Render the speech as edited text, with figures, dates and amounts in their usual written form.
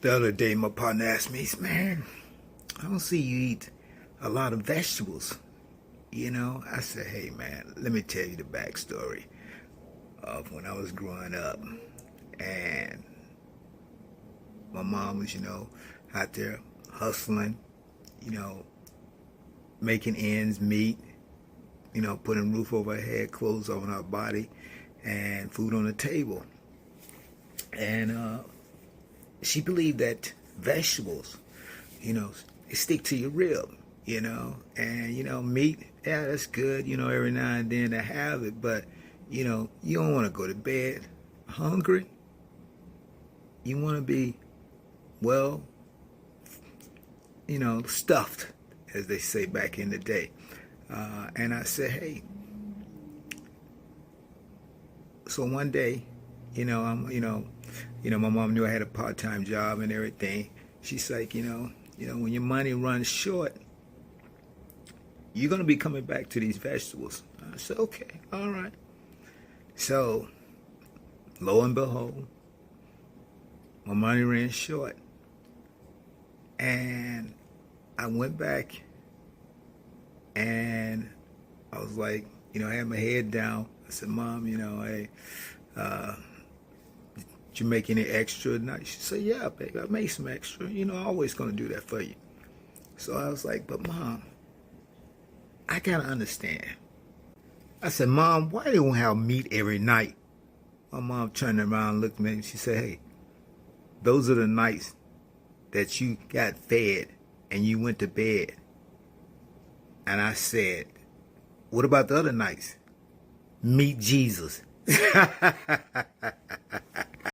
The other day, my partner asked me, he said, man, I don't see you eat a lot of vegetables. I said, hey, man, let me tell you the backstory of when I was growing up. And my mom was, out there hustling, you know, making ends meet, putting roof over her head, clothes on her body, and food on the table. And she believed that vegetables, they stick to your rib, and, meat, yeah, that's good, every now and then to have it, but, you don't want to go to bed hungry. You want to be, well, stuffed, as they say back in the day. And I said, hey, so one day, my mom knew I had a part-time job and everything. She's like, when your money runs short, you're going to be coming back to these vegetables. I said, okay, all right. So, lo and behold, my money ran short. And I went back and I was like, I had my head down. I said, Mom, hey, did you make any extra tonight? She said, yeah, baby, I made some extra. I'm always going to do that for you. So I was like, but Mom, I got to understand. I said, Mom, why they won't have meat every night? My mom turned around and looked at me and she said, hey, those are the nights that you got fed and you went to bed. And I said, what about the other nights? Meet Jesus.